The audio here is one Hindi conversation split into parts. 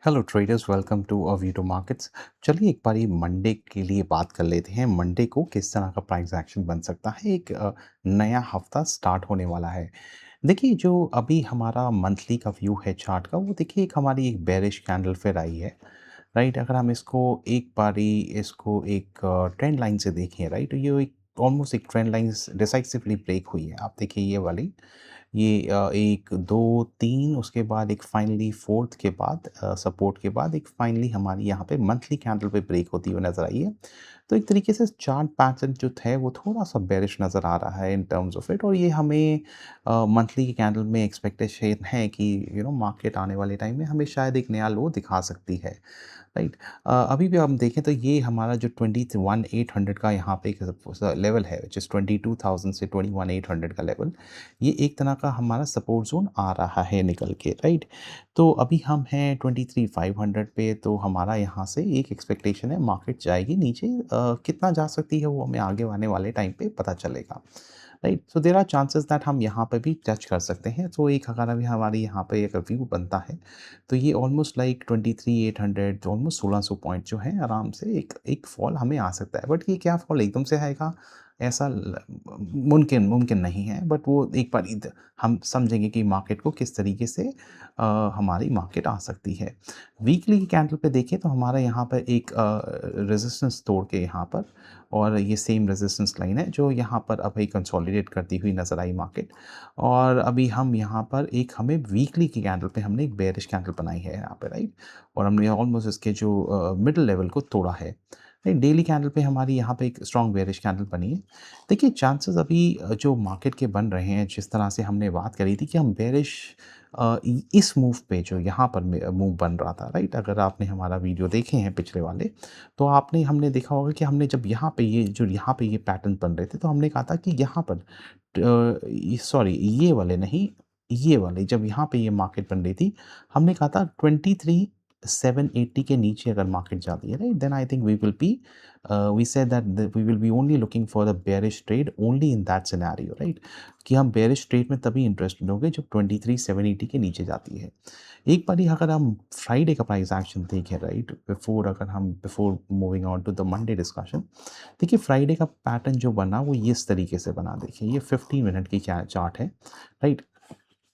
Hello traders, welcome to Vito markets. चलिए एक बारी मंडे के लिए बात कर लेते हैं। मंडे को किस तरह का प्राइस एक्शन बन सकता है। एक नया हफ्ता स्टार्ट होने वाला है। देखिए, जो अभी हमारा मंथली का व्यू है चार्ट का, वो देखिए एक हमारी एक बेरिश कैंडल फिर आई है। राइट, अगर हम इसको एक बारी इसको एक ट्रेंड लाइन से देखें, राइट, तो ये एक ऑलमोस्ट एक ट्रेंड लाइन डिसाइसिवली ब्रेक हुई है। आप देखिए ये वाली, ये 1, 2, 3, उसके बाद एक फाइनली 4th के बाद सपोर्ट के बाद एक फाइनली हमारी यहाँ पे मंथली कैंडल पे ब्रेक होती हुई नज़र आई है। तो एक तरीके से चार्ट पैटर्न जो है वो थोड़ा-सा बेयरिश नज़र आ रहा है इन टर्म्स ऑफ इट, और ये हमें मंथली की कैंडल में एक्सपेक्टेशन है कि मार्केट आने वाले टाइम में हमें शायद एक नया लो दिखा सकती है। राइट। अभी भी हम देखें तो ये हमारा जो 21,800 का यहाँ पे एक लेवल है, विच इज़ 22,000 से 21,800 का लेवल, ये एक तरह का हमारा सपोर्ट ज़ोन आ रहा है निकल के, राइट। तो अभी हम हैं 23,500 पे, तो हमारा यहाँ से एक एक्सपेक्टेशन है मार्केट जाएगी नीचे। कितना जा सकती है वो हमें आगे आने वाले टाइम पे पता चलेगा। Right, so there are chances that हम यहाँ पे भी टच कर सकते हैं। तो एक अगर अभी हमारी यहाँ पे एक व्यू बनता है, तो ये ऑलमोस्ट लाइक 23,800, ऑलमोस्ट 1600 पॉइंट जो है, आराम से एक एक फॉल हमें आ सकता है। बट ये क्या फॉल एकदम से आएगा, ऐसा मुमकिन मुमकिन नहीं है। बट वो एक बार हम समझेंगे कि मार्केट को किस तरीके से हमारी मार्केट आ सकती है। वीकली की कैंडल पे देखें तो हमारा यहाँ पर एक रेजिस्टेंस तोड़ के यहाँ पर, और ये सेम रेजिस्टेंस लाइन है जो यहाँ पर अभी कंसोलिडेट करती हुई नज़र आई मार्केट। और अभी हम यहाँ पर एक हमें वीकली की कैंडल पे हमने एक बेयरिश कैंडल बनाई है यहाँ पे, राइट। और हमने ऑलमोस्ट इसके जो मिडल लेवल को तोड़ा है। राइट, डेली कैंडल पे हमारी यहाँ पे एक स्ट्रॉन्ग बेयरिश कैंडल बनी है। देखिए चांसेस अभी जो मार्केट के बन रहे हैं, जिस तरह से हमने बात करी थी कि हम बेयरिश इस मूव पे जो यहाँ पर मूव बन रहा था, राइट। अगर आपने हमारा वीडियो देखे हैं पिछले वाले, तो हमने देखा होगा कि हमने जब यहाँ पे ये पैटर्न बन रहे थे, तो हमने कहा था कि यहाँ पर सॉरी, ये वाले नहीं, ये वाले जब यहाँ पे ये मार्केट बन रही थी, हमने कहा था 23,780 के नीचे अगर मार्केट जाती है, right, then I think we said that we will be only looking for the bearish trade only in that scenario, right. कि हम बेयरिश ट्रेड में तभी इंटरेस्टेड होंगे जब 23,780 के नीचे जाती है। एक बारी अगर हम फ्राइडे का प्राइस एक्शन देखें, right, before moving on to the Monday discussion, देखिए फ्राइडे का पैटर्न जो बना वो ये इस तरीके से बना। देखिए ये 15 मिनट की चार्ट है, राइट।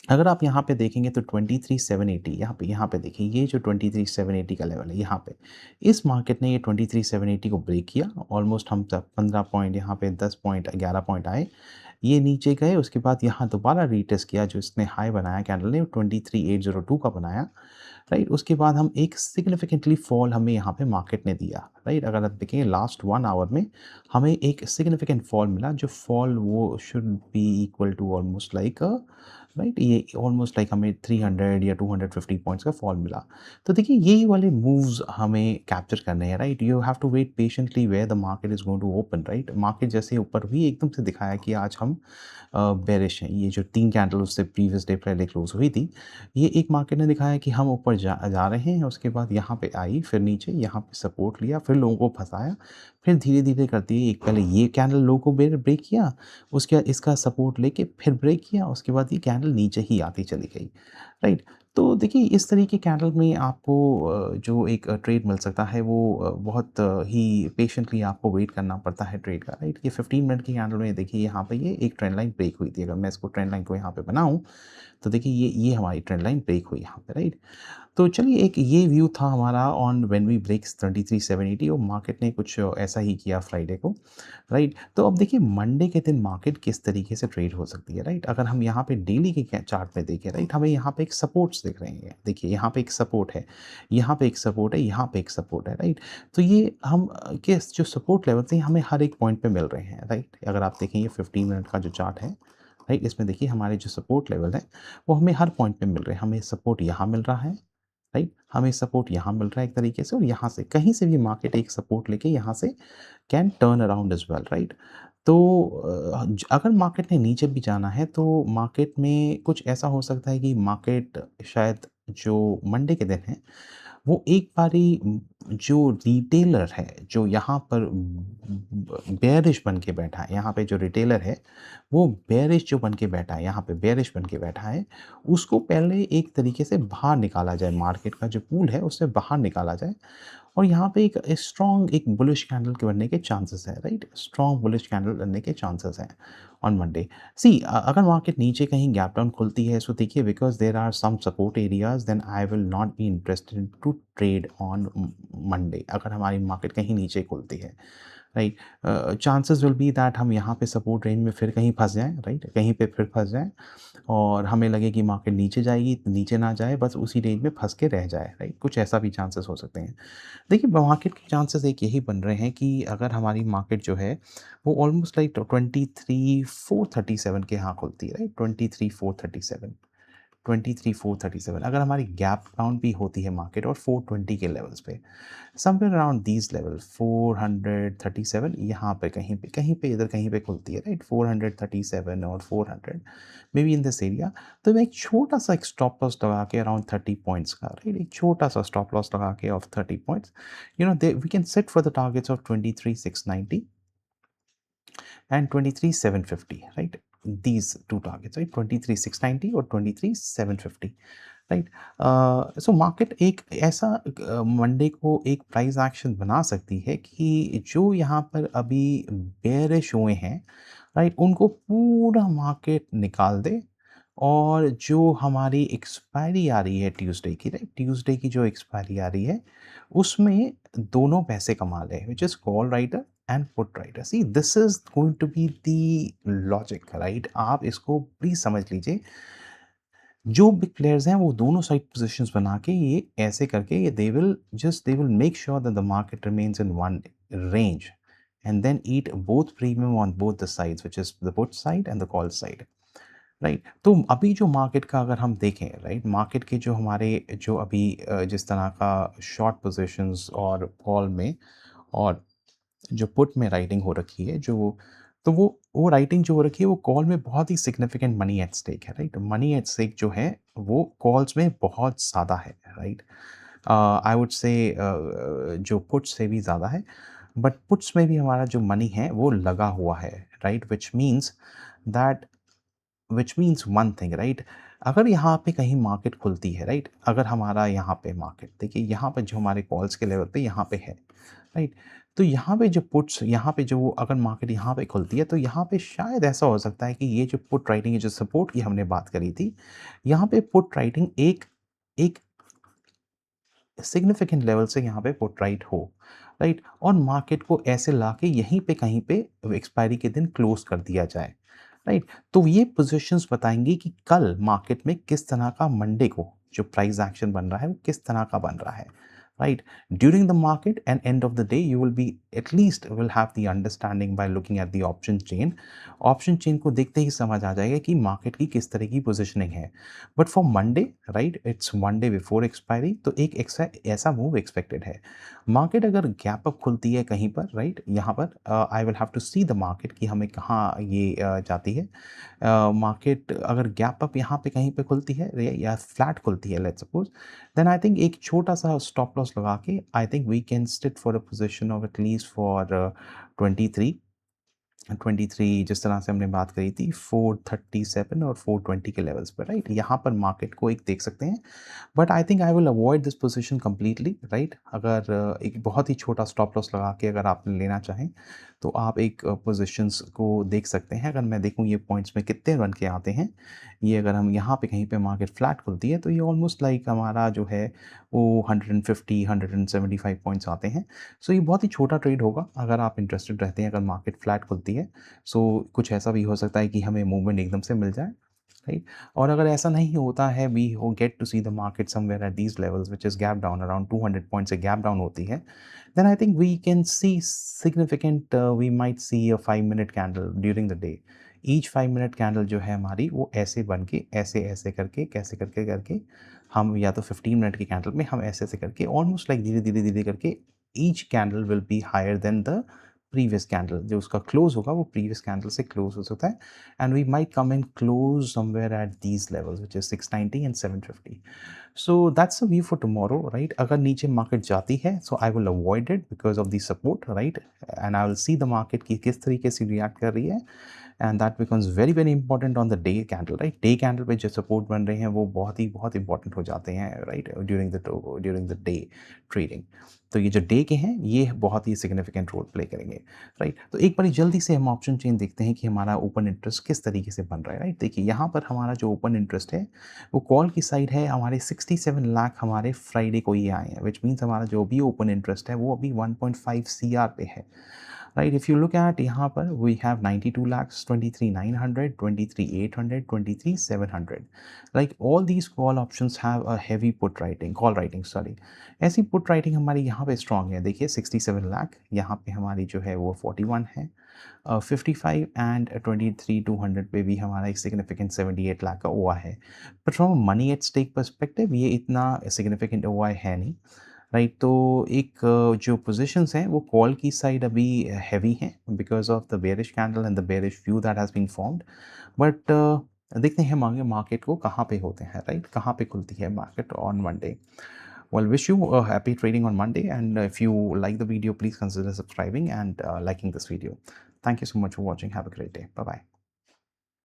अगर आप यहाँ पे देखेंगे तो 23,780, यहाँ पे देखिए, ये जो 23,780 का लेवल है यहाँ पे, इस मार्केट ने ये 23,780 को ब्रेक किया। ऑलमोस्ट हम तब 15 पॉइंट, यहाँ पे 10 पॉइंट, 11 पॉइंट आए, ये नीचे गए। उसके बाद यहाँ दोबारा रीटेस्ट किया, जो इसने हाई बनाया कैंडल ने 23,802 का बनाया, राइट। उसके बाद हम एक सिग्निफिकेंटली फॉल हमें यहाँ पे मार्केट ने दिया, राइट। अगर आप देखें लास्ट 1 आवर में हमें एक सिग्निफिकेंट फॉल मिला, जो फॉल वो should be equal to almost like, right, ये ऑलमोस्ट लाइक हमें 300 या 250 पॉइंट्स का फॉल मिला। तो देखिए यही वाले मूव्स हमें कैप्चर करने हैं, right. You have to wait patiently where the market is going to open, right. Market जैसे ऊपर हुई एकदम से दिखाया कि आज हम बेरिश हैं। ये जो 3 कैंडल उससे प्रीवियस डे पहले क्लोज हुई थी, ये एक मार्केट ने दिखाया कि हम ऊपर जा रहे हैं। उसके बाद यहाँ पे आई, फिर नीचे यहाँ पे सपोर्ट लिया, फिर लोगों को फंसाया, फिर धीरे-धीरे करते हुए एक पहले ये कैंडल लो को ब्रेक किया, उसके बाद इसका सपोर्ट लेके फिर ब्रेक किया, उसके बाद ये कैंडल नीचे ही आती चली गई, राइट। तो देखिए इस तरह के कैंडल में आपको जो एक ट्रेड मिल सकता है वो बहुत ही पेशेंटली आपको वेट करना पड़ता है ट्रेड का, राइट। ये 15 मिनट की कैंडल में देखिए यहाँ पे ये एक ट्रेंड लाइन ब्रेक हुई थी। अगर मैं इसको ट्रेंड लाइन को यहाँ पे बनाऊँ, तो देखिए ये हमारी ट्रेंड लाइन ब्रेक हुई यहाँ पे, राइट। तो चलिए एक ये व्यू था हमारा ऑन व्हेन वी ब्रेक्स 23,780, और मार्केट ने कुछ ऐसा ही किया फ्राइडे को, राइट। तो अब देखिए मंडे के दिन मार्केट किस तरीके से ट्रेड हो सकती है, राइट। अगर हम यहाँ पे डेली के चार्ट में देखें, राइट, हमें यहाँ पे एक सपोर्ट्स दिख रहे हैं। देखिए यहाँ पे एक सपोर्ट है, यहाँ पे एक सपोर्ट है, यहाँ पे एक सपोर्ट है, राइट। तो ये हम के जो सपोर्ट लेवल थे हमें हर एक पॉइंट पे मिल रहे हैं, राइट। अगर आप देखें ये 15 मिनट का जो चार्ट है, राइट, इसमें देखिए हमारे जो सपोर्ट लेवल है वो हमें हर पॉइंट पे मिल रहे हैं। हमें सपोर्ट यहाँ मिल रहा है, राइट, हमें सपोर्ट यहाँ मिल रहा है एक तरीके से, और यहाँ से कहीं से भी मार्केट एक सपोर्ट लेके यहाँ से can turn around as well, right. तो अगर मार्केट ने नीचे भी जाना है तो मार्केट में कुछ ऐसा हो सकता है कि मार्केट शायद जो मंडे के दिन है, वो एक बारी जो रिटेलर है, जो यहाँ पर बेयरिश बन के बैठा है, यहाँ पे जो रिटेलर है, वो बेयरिश जो बन के बैठा है, यहाँ पे बेयरिश बन के बैठा है, उसको पहले एक तरीके से बाहर निकाला जाए, मार्केट का जो पूल है, उससे बाहर निकाला जाए और यहाँ पे एक स्ट्रॉन्ग एक बुलिश कैंडल के बनने के चांसेस है, राइट? स्ट्रॉन्ग बुलिश कैंडल बनने के चांसेस हैं ऑन मंडे। सी अगर मार्केट नीचे कहीं गैप डाउन खुलती है, सो देखिए because there are some support areas, then I will not be interested to trade on Monday, अगर हमारी मार्केट कहीं नीचे खुलती है, right? Chances will be that हम यहाँ पे सपोर्ट रेंज में फिर कहीं फँस जाएँ, राइट? कहीं पे फिर फँस जाएँ और हमें लगे कि मार्केट नीचे जाएगी, नीचे ना जाए, बस उसी रेंज में फँस के रह जाए, राइट? कुछ ऐसा भी चांसेस हो सकते हैं। देखिए, मार्केट के चांसेस एक यही बन रहे हैं कि अगर हमारी मार्केट जो है, वो ऑलमोस्ट लाइक 23,437 के यहाँ खुलती है, राइट? 23,437, 23,437 अगर हमारी गैप डाउन भी होती है मार्केट और 420 के लेवल्स पे, समवेयर अराउंड दीज़ लेवल 437 यहाँ पे कहीं पे इधर कहीं पे खुलती है, राइट? 437 और 400 may be in this area. तो मैं एक छोटा-सा एक स्टॉप लॉस लगा के अराउंड 30 पॉइंट्स का, राइट? एक छोटा-सा स्टॉप लॉस लगा के off 30 points, you know they we can set for the targets of 23,690 and 23,750, right? These two targets, right? 23,690 और 23,750, राइट? सो मार्केट एक ऐसा मंडे को एक प्राइस एक्शन बना सकती है कि जो यहाँ पर अभी बेयरिश हुए हैं, राइट? उनको पूरा मार्केट निकाल दे और जो हमारी एक्सपायरी आ रही है ट्यूसडे की, राइट? ट्यूसडे की जो एक्सपायरी आ रही है, उसमें दोनों पैसे कमा लें, which is call writer and put writer. See this is going to be the logic, right? आप इसको प्लीज़ समझ लीजिए। जो बिग प्लेयर्स हैं वो दोनों साइड पोजीशंस बना के ये ऐसे करके ये they will make sure that the market remains in one range and then eat both premium on both the sides which is the put side and the call side, right? तो अभी जो मार्केट का अगर हम देखें, राइट? मार्केट के जो हमारे जो अभी जिस तरह का शॉर्ट पोजीशंस और कॉल में और जो पुट में राइटिंग हो रखी है, जो तो वो राइटिंग जो हो रखी है, वो कॉल में बहुत ही सिग्निफिकेंट मनी एट स्टेक है, राइट? मनी एट स्टेक जो है, वो कॉल्स में बहुत ज़्यादा है, राइट? आई वुड से जो पुट्स से भी ज़्यादा है, बट पुट्स में भी हमारा जो मनी है, वो लगा हुआ है, right? That which means one thing, right? अगर यहाँ पे कहीं मार्केट खुलती है, राइट? अगर हमारा यहाँ पे मार्केट देखिए, यहाँ पे जो हमारे कॉल्स के लेवल पे यहाँ पे है, राइट? तो यहाँ पे जो पुट्स यहाँ पे जो अगर मार्केट यहाँ पे खुलती है, तो यहाँ पे शायद ऐसा हो सकता है कि ये जो पुट राइटिंग, ये जो सपोर्ट की हमने बात करी थी, यहाँ पे पुट राइटिंग एक एक सिग्निफिकेंट लेवल से यहाँ पे पुट राइट हो, राइट? और मार्केट को ऐसे लाके यहीं पे कहीं पे एक्सपायरी के दिन क्लोज़ कर दिया जाए, राइट? तो ये पोज़ीशंस बताएँगी कि कल मार्केट में किस तरह का मंडे को जो प्राइस एक्शन बन रहा है, वो किस तरह का बन रहा है, right? During the market and end of the day, you will be at least will have the understanding by looking at the option chain. Option chain को देखते ही समझ आ जाएगा कि मार्केट की किस तरह की पोजीशनिंग है। But for Monday, right, it's one day before expiry, तो एक ऐसा मूव एक्सपेक्टेड है। मार्केट अगर गैप अप खुलती है कहीं पर, राइट, यहाँ पर I will have to see the market कि हमें कहाँ ये जाती है। मार्केट अगर गैप अप यहाँ पे कहीं पे खुलती है या फ्लैट खुलती है, let's suppose, then I think एक छोटा सा स्टॉप लॉस लगा के I think we can stick for a position of at least for 23 23 जिस तरह से हमने बात करी थी 437 और 420 के लेवल्स पे, राइट? यहाँ पर मार्केट को एक देख सकते हैं, but I think I will avoid this position completely, right? अगर एक बहुत ही छोटा स्टॉप लॉस लगा के अगर आप लेना चाहें, तो आप एक पोजीशंस को देख सकते हैं। अगर मैं देखूँ ये पॉइंट्स में कितने बन के आते हैं, ये अगर हम यहाँ पे कहीं पे मार्केट फ्लैट खुलती है, तो ये ऑलमोस्ट लाइक हमारा जो है वो 150 175 पॉइंट्स आते हैं। सो ये बहुत ही छोटा ट्रेड होगा अगर आप इंटरेस्टेड रहते हैं, अगर मार्केट फ्लैट खुलती है। सो कुछ ऐसा भी हो सकता है कि हमें मूवमेंट एकदम से मिल जाए, राइट? और अगर ऐसा नहीं होता है, वी हो get to see the market somewhere at these levels which is gap down around 200 points से गैप डाउन होती है, then I think we can see significant we might see a 5 minute candle during the day. Each 5 minute candle जो है हमारी, वो ऐसे बन के ऐसे-ऐसे करके कैसे करके हम या तो 15 मिनट की कैंडल में हम ऐसे-ऐसे करके ऑलमोस्ट लाइक धीरे-धीरे करके each candle will be higher than the previous candle, जो उसका क्लोज होगा वो प्रीवियस कैंडल से क्लोज हो सकता है, and we might come in close somewhere at these levels which is 690 and 750. So that's the view for tomorrow, right? अगर नीचे मार्केट जाती है, so I will avoid it because of the support, right? And I will see the market की किस तरीके से रिएक्ट कर रही है, and that becomes very very important on the day candle, right? Day candle पे जो सपोर्ट बन रहे हैं वो बहुत इंपॉर्टेंट हो जाते हैं, right? During the day trading. तो ये जो डे के हैं ये बहुत ही सिग्निफिकेंट रोल प्ले करेंगे, राइट? तो एक बारी जल्दी से हम ऑप्शन चेन देखते हैं कि हमारा ओपन इंटरेस्ट किस तरीके से बन रहा है, राइट? देखिए यहाँ पर हमारा जो ओपन इंटरेस्ट है वो कॉल की साइड है, हमारे 67 लाख हमारे फ्राइडे को ये आए हैं, विच मीन्स हमारा जो भी ओपन इंटरेस्ट है वो अभी 1.5 CR पे है, right? If you look at यहाँ पर we have 92 lakhs, 23,900, 23,800, 23,700. Like all these call options have a heavy put writing, call writing sorry. ऐसी पुट राइटिंग हमारी यहाँ पे स्ट्रॉन्ग है. देखिए 67 लाख, यहाँ पे हमारी जो है वो 41 है, 55 एंड 23,200 पे भी हमारा एक सिग्निफिकेंट 78 लाख का ओआ है. But from money at stake perspective ये इतना सिग्निफिकेंट ओआ है नहीं, राइट? तो एक जो पोजीशंस हैं वो कॉल की साइड अभी हैवी हैं because of the bearish candle and the bearish view that has been formed. But देखते हैं मांगे मार्केट को कहाँ पे होते हैं, राइट? कहाँ पे खुलती है market on Monday. Well, wish you a happy trading on Monday, and if you like the video, please consider subscribing and liking this video. Thank you so much for watching. Have a great day. Bye bye.